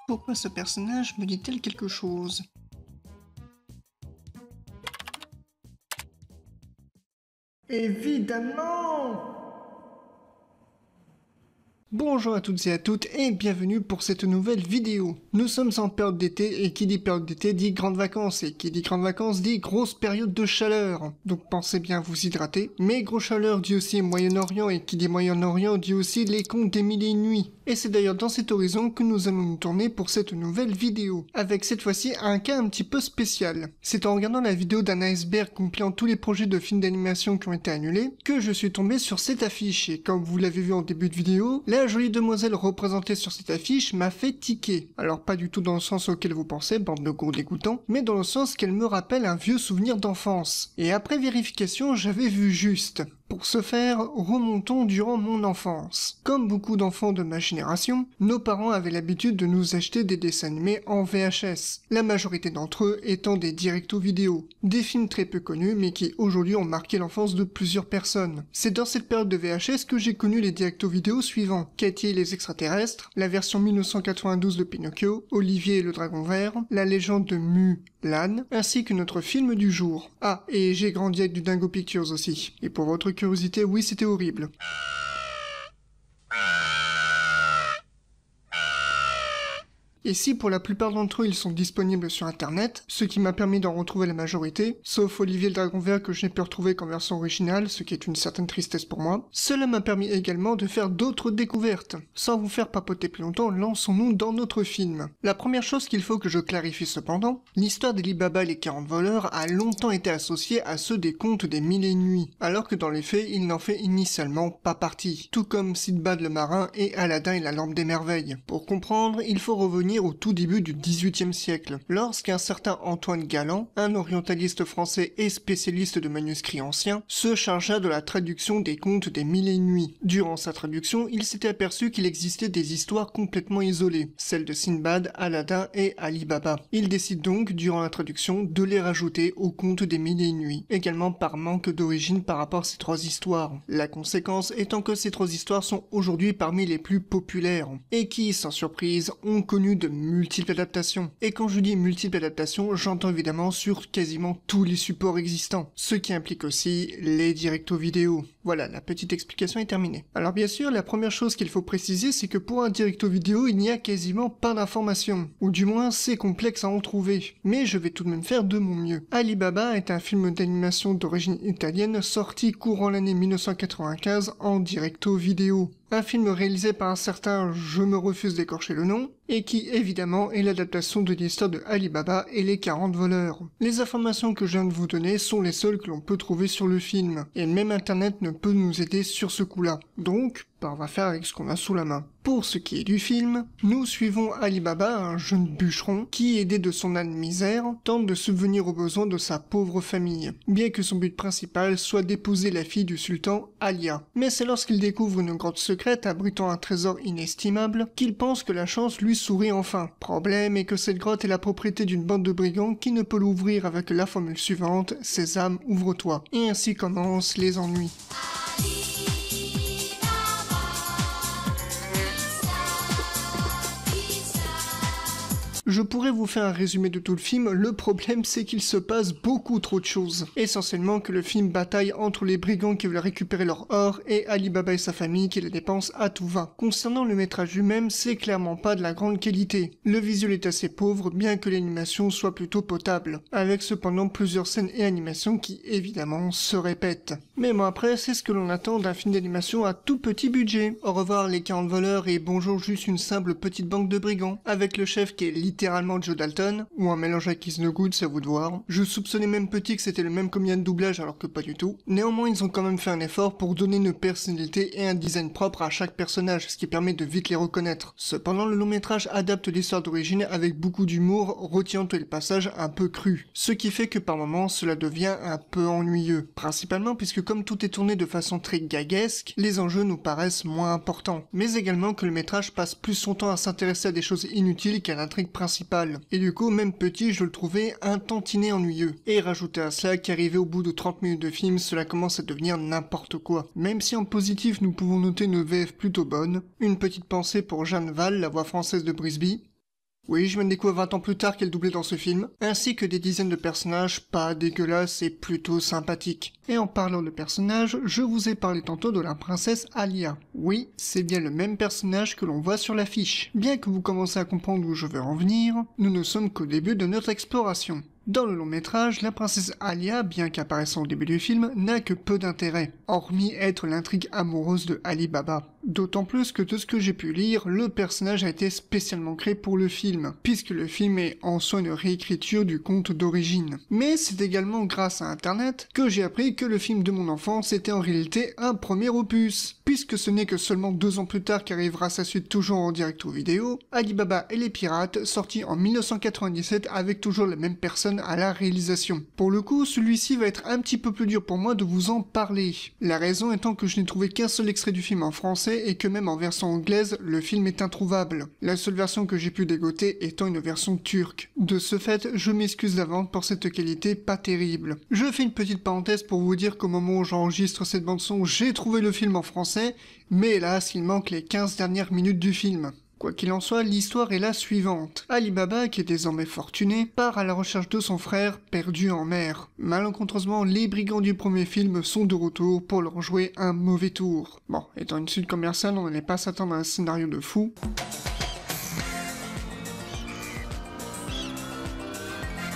Pourquoi ce personnage me dit-il quelque chose? Évidemment! Bonjour à toutes et à toutes et bienvenue pour cette nouvelle vidéo. Nous sommes en période d'été et qui dit période d'été dit grandes vacances et qui dit grandes vacances dit grosse période de chaleur. Donc pensez bien à vous hydrater. Mais grosse chaleur dit aussi Moyen-Orient et qui dit Moyen-Orient dit aussi les contes des mille et une nuits. Et c'est d'ailleurs dans cet horizon que nous allons nous tourner pour cette nouvelle vidéo. Avec cette fois-ci un cas un petit peu spécial. C'est en regardant la vidéo d'un iceberg compilant tous les projets de films d'animation qui ont été annulés que je suis tombé sur cette affiche et comme vous l'avez vu en début de vidéo, la jolie demoiselle représentée sur cette affiche m'a fait tiquer. Alors pas du tout dans le sens auquel vous pensez, bande de gros dégoûtants, mais dans le sens qu'elle me rappelle un vieux souvenir d'enfance. Et après vérification, j'avais vu juste. Pour ce faire, remontons durant mon enfance. Comme beaucoup d'enfants de ma génération, nos parents avaient l'habitude de nous acheter des dessins animés en VHS, la majorité d'entre eux étant des directo-vidéo, des films très peu connus mais qui aujourd'hui ont marqué l'enfance de plusieurs personnes. C'est dans cette période de VHS que j'ai connu les directo-vidéo suivants: Katy et les extraterrestres, la version 1992 de Pinocchio, Olivier et le dragon vert, la légende de Mulan, ainsi que notre film du jour. Ah, et j'ai grandi avec du Dingo Pictures aussi. Et pour votre curiosité, oui, c'était horrible. Et si pour la plupart d'entre eux ils sont disponibles sur internet, ce qui m'a permis d'en retrouver la majorité, sauf Olivier le Dragon Vert que je n'ai pu retrouver qu'en version originale, ce qui est une certaine tristesse pour moi, cela m'a permis également de faire d'autres découvertes. Sans vous faire papoter plus longtemps, lançons-nous dans notre film. La première chose qu'il faut que je clarifie cependant, l'histoire d'Ali Baba et les 40 voleurs a longtemps été associée à ceux des contes des mille et une nuits, alors que dans les faits il n'en fait initialement pas partie, tout comme Sindbad le marin et Aladdin et la lampe des merveilles. Pour comprendre, il faut revenir au tout début du XVIIIe siècle, lorsqu'un certain Antoine Galland, un orientaliste français et spécialiste de manuscrits anciens, se chargea de la traduction des contes des mille et une nuits. Durant sa traduction, il s'était aperçu qu'il existait des histoires complètement isolées, celles de Sindbad, Aladdin et Ali Baba. Il décide donc, durant la traduction, de les rajouter aux contes des mille et une nuits, également par manque d'origine par rapport à ces trois histoires. La conséquence étant que ces trois histoires sont aujourd'hui parmi les plus populaires, et qui, sans surprise, ont connu de multiples adaptations. Et quand je dis multiples adaptations, j'entends évidemment sur quasiment tous les supports existants, ce qui implique aussi les directo-vidéo. Voilà, la petite explication est terminée. Alors bien sûr, la première chose qu'il faut préciser, c'est que pour un directo-vidéo, il n'y a quasiment pas d'informations, ou du moins c'est complexe à en trouver, mais je vais tout de même faire de mon mieux. Ali Baba est un film d'animation d'origine italienne sorti courant l'année 1995 en directo-vidéo. Un film réalisé par un certain, je me refuse d'écorcher le nom, et qui évidemment est l'adaptation de l'histoire de Ali Baba et les 40 voleurs. Les informations que je viens de vous donner sont les seules que l'on peut trouver sur le film, et même internet ne peut nous aider sur ce coup-là. Donc, on va faire avec ce qu'on a sous la main. Pour ce qui est du film, nous suivons Ali Baba, un jeune bûcheron, qui, aidé de son âne misère, tente de subvenir aux besoins de sa pauvre famille, bien que son but principal soit d'épouser la fille du sultan, Alia. Mais c'est lorsqu'il découvre une grotte secrète abritant un trésor inestimable qu'il pense que la chance lui sourit enfin. Problème est que cette grotte est la propriété d'une bande de brigands qui ne peut l'ouvrir avec la formule suivante: Sésame, ouvre-toi. Et ainsi commencent les ennuis. Je pourrais vous faire un résumé de tout le film, le problème c'est qu'il se passe beaucoup trop de choses. Essentiellement que le film bataille entre les brigands qui veulent récupérer leur or et Ali Baba et sa famille qui les dépensent à tout va. Concernant le métrage lui-même, c'est clairement pas de la grande qualité. Le visuel est assez pauvre, bien que l'animation soit plutôt potable, avec cependant plusieurs scènes et animations qui évidemment se répètent. Mais bon après, c'est ce que l'on attend d'un film d'animation à tout petit budget. Au revoir les 40 voleurs et bonjour juste une simple petite banque de brigands, avec le chef qui est littéralement Joe Dalton, ou un mélange avec Is No Good, c'est à vous de voir. Je soupçonnais même petit que c'était le même comédien de doublage alors que pas du tout. Néanmoins ils ont quand même fait un effort pour donner une personnalité et un design propre à chaque personnage, ce qui permet de vite les reconnaître. Cependant le long métrage adapte l'histoire d'origine avec beaucoup d'humour, retirant tous les passages un peu crus, ce qui fait que par moments cela devient un peu ennuyeux. Principalement puisque comme tout est tourné de façon très gaguesque, les enjeux nous paraissent moins importants, mais également que le métrage passe plus son temps à s'intéresser à des choses inutiles qu'à l'intrigue principale. Et du coup, même petit, je le trouvais un tantinet ennuyeux. Et rajouter à cela qu'arrivé au bout de 30 minutes de film, cela commence à devenir n'importe quoi. Même si en positif, nous pouvons noter une VF plutôt bonne, une petite pensée pour Jeanne Val, la voix française de Brisby, Oui, je me découvre 20 ans plus tard qu'elle doublait dans ce film, ainsi que des dizaines de personnages pas dégueulasses et plutôt sympathiques. Et en parlant de personnages, je vous ai parlé tantôt de la princesse Alia. Oui, c'est bien le même personnage que l'on voit sur l'affiche. Bien que vous commencez à comprendre où je veux en venir, nous ne sommes qu'au début de notre exploration. Dans le long métrage, la princesse Alia, bien qu'apparaissant au début du film, n'a que peu d'intérêt, hormis être l'intrigue amoureuse de Ali Baba. D'autant plus que de ce que j'ai pu lire, le personnage a été spécialement créé pour le film, puisque le film est en soi une réécriture du conte d'origine. Mais c'est également grâce à internet que j'ai appris que le film de mon enfance était en réalité un premier opus, puisque ce n'est que seulement 2 ans plus tard qu'arrivera sa suite toujours en direct ou vidéo, Ali Baba et les pirates, sorti en 1997 avec toujours la même personne à la réalisation. Pour le coup, celui-ci va être un petit peu plus dur pour moi de vous en parler. La raison étant que je n'ai trouvé qu'un seul extrait du film en français et que même en version anglaise, le film est introuvable. La seule version que j'ai pu dégoter étant une version turque. De ce fait, je m'excuse d'avance pour cette qualité pas terrible. Je fais une petite parenthèse pour vous dire qu'au moment où j'enregistre cette bande-son, j'ai trouvé le film en français, mais hélas, il manque les 15 dernières minutes du film. Quoi qu'il en soit, l'histoire est la suivante. Ali Baba, qui est désormais fortuné, part à la recherche de son frère, perdu en mer. Malencontreusement, les brigands du premier film sont de retour pour leur jouer un mauvais tour. Bon, étant une suite commerciale, on n'allait pas s'attendre à un scénario de fou.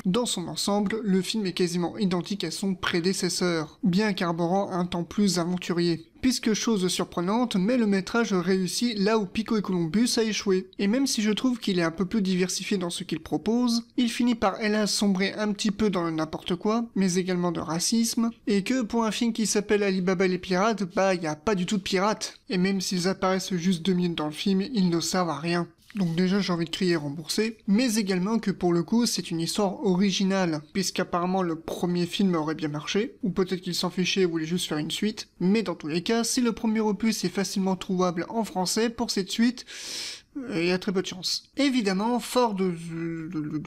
Dans son ensemble, le film est quasiment identique à son prédécesseur, bien qu'arborant un temps plus aventurier. Puisque chose surprenante, mais le métrage réussit là où Pico et Columbus a échoué. Et même si je trouve qu'il est un peu plus diversifié dans ce qu'il propose, il finit par hélas sombrer un petit peu dans le n'importe quoi, mais également de racisme, et que pour un film qui s'appelle Ali Baba et les pirates, bah y a pas du tout de pirates. Et même s'ils apparaissent juste 2 minutes dans le film, ils ne servent à rien. Donc déjà j'ai envie de crier remboursé, mais également que pour le coup c'est une histoire originale, puisqu'apparemment le premier film aurait bien marché, ou peut-être qu'il s'en fichait et voulait juste faire une suite, mais dans tous les cas, si le premier opus est facilement trouvable en français, pour cette suite, il y a très peu de chance. Évidemment, fort de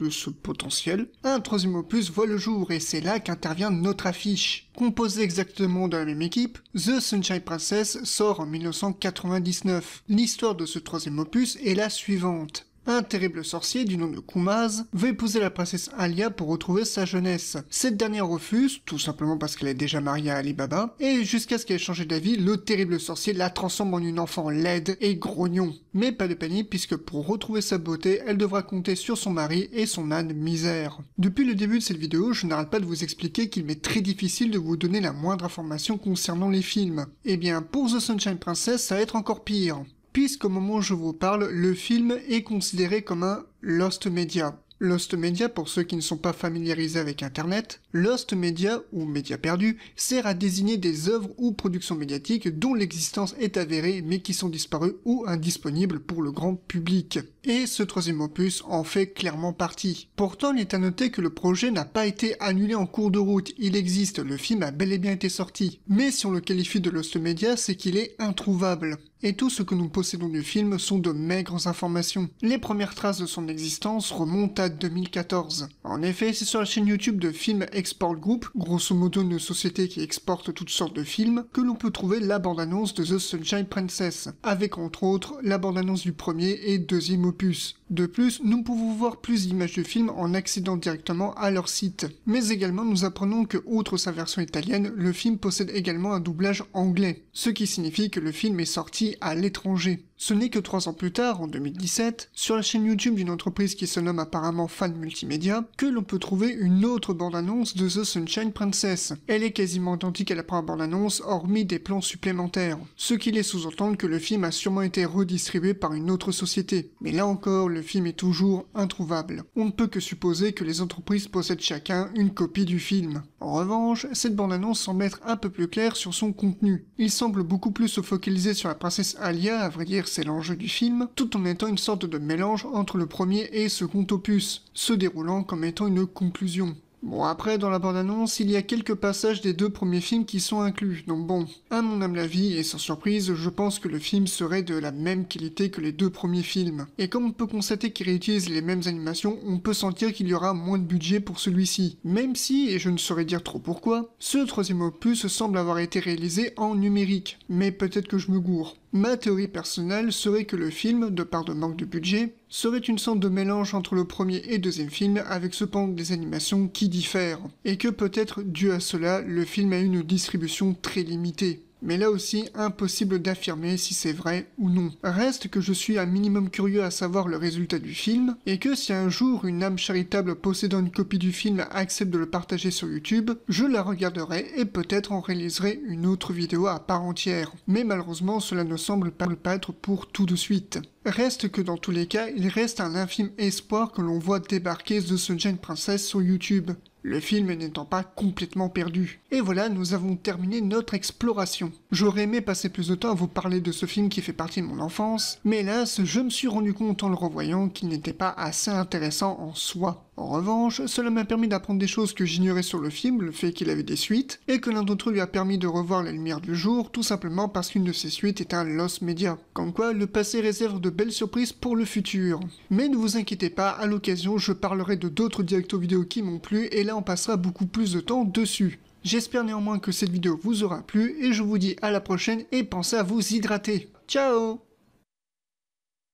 ce potentiel, un troisième opus voit le jour, et c'est là qu'intervient notre affiche. Composée exactement de la même équipe, The Sunshine Princess sort en 1999. L'histoire de ce troisième opus est la suivante. Un terrible sorcier du nom de Kumaz veut épouser la princesse Alia pour retrouver sa jeunesse. Cette dernière refuse, tout simplement parce qu'elle est déjà mariée à Ali Baba, et jusqu'à ce qu'elle ait changé d'avis, le terrible sorcier la transforme en une enfant laide et grognon. Mais pas de panique, puisque pour retrouver sa beauté, elle devra compter sur son mari et son âne Misère. Depuis le début de cette vidéo, je n'arrête pas de vous expliquer qu'il m'est très difficile de vous donner la moindre information concernant les films. Eh bien, pour The Sunshine Princess, ça va être encore pire. Puisqu'au moment où je vous parle, le film est considéré comme un Lost Media. Lost Media, pour ceux qui ne sont pas familiarisés avec Internet, Lost Media, ou média perdu, sert à désigner des œuvres ou productions médiatiques dont l'existence est avérée mais qui sont disparues ou indisponibles pour le grand public. Et ce troisième opus en fait clairement partie. Pourtant, il est à noter que le projet n'a pas été annulé en cours de route, il existe, le film a bel et bien été sorti. Mais si on le qualifie de Lost Media, c'est qu'il est introuvable. Et tout ce que nous possédons du film sont de maigres informations. Les premières traces de son existence remontent à 2014. En effet, c'est sur la chaîne YouTube de Film Export Group, grosso modo une société qui exporte toutes sortes de films, que l'on peut trouver la bande-annonce de The Sunshine Princess, avec entre autres la bande-annonce du premier et deuxième opus. De plus, nous pouvons voir plus d'images du film en accédant directement à leur site. Mais également, nous apprenons que, outre sa version italienne, le film possède également un doublage anglais, ce qui signifie que le film est sorti à l'étranger. Ce n'est que 3 ans plus tard, en 2017, sur la chaîne YouTube d'une entreprise qui se nomme apparemment Fan Multimédia, que l'on peut trouver une autre bande-annonce de The Sunshine Princess. Elle est quasiment identique à la première bande-annonce, hormis des plans supplémentaires. Ce qui laisse sous-entendre que le film a sûrement été redistribué par une autre société. Mais là encore, le film est toujours introuvable. On ne peut que supposer que les entreprises possèdent chacun une copie du film. En revanche, cette bande-annonce semble être un peu plus claire sur son contenu. Il semble beaucoup plus se focaliser sur la princesse Alia, à vrai dire c'est l'enjeu du film, tout en étant une sorte de mélange entre le premier et second opus, se déroulant comme étant une conclusion. Bon, après, dans la bande-annonce, il y a quelques passages des 2 premiers films qui sont inclus, donc bon, à mon humble avis, et sans surprise, je pense que le film serait de la même qualité que les 2 premiers films. Et comme on peut constater qu'ils réutilisent les mêmes animations, on peut sentir qu'il y aura moins de budget pour celui-ci. Même si, et je ne saurais dire trop pourquoi, ce troisième opus semble avoir été réalisé en numérique, mais peut-être que je me gourre. Ma théorie personnelle serait que le film, de par de manque de budget, serait une sorte de mélange entre le premier et deuxième film avec cependant des animations qui diffèrent, et que peut-être dû à cela, le film a une distribution très limitée. Mais là aussi, impossible d'affirmer si c'est vrai ou non. Reste que je suis un minimum curieux à savoir le résultat du film, et que si un jour une âme charitable possédant une copie du film accepte de le partager sur YouTube, je la regarderai et peut-être en réaliserai une autre vidéo à part entière. Mais malheureusement, cela ne semble pas être pour tout de suite. Reste que dans tous les cas, il reste un infime espoir que l'on voit débarquer The Sunshine Princess sur YouTube. Le film n'étant pas complètement perdu. Et voilà, nous avons terminé notre exploration. J'aurais aimé passer plus de temps à vous parler de ce film qui fait partie de mon enfance, mais hélas, je me suis rendu compte en le revoyant qu'il n'était pas assez intéressant en soi. En revanche, cela m'a permis d'apprendre des choses que j'ignorais sur le film, le fait qu'il avait des suites, et que l'un d'entre eux lui a permis de revoir la lumière du jour, tout simplement parce qu'une de ces suites est un lost media. Comme quoi, le passé réserve de belles surprises pour le futur. Mais ne vous inquiétez pas, à l'occasion, je parlerai de d'autres directos vidéo qui m'ont plu, et là on passera beaucoup plus de temps dessus. J'espère néanmoins que cette vidéo vous aura plu, et je vous dis à la prochaine, et pensez à vous hydrater. Ciao!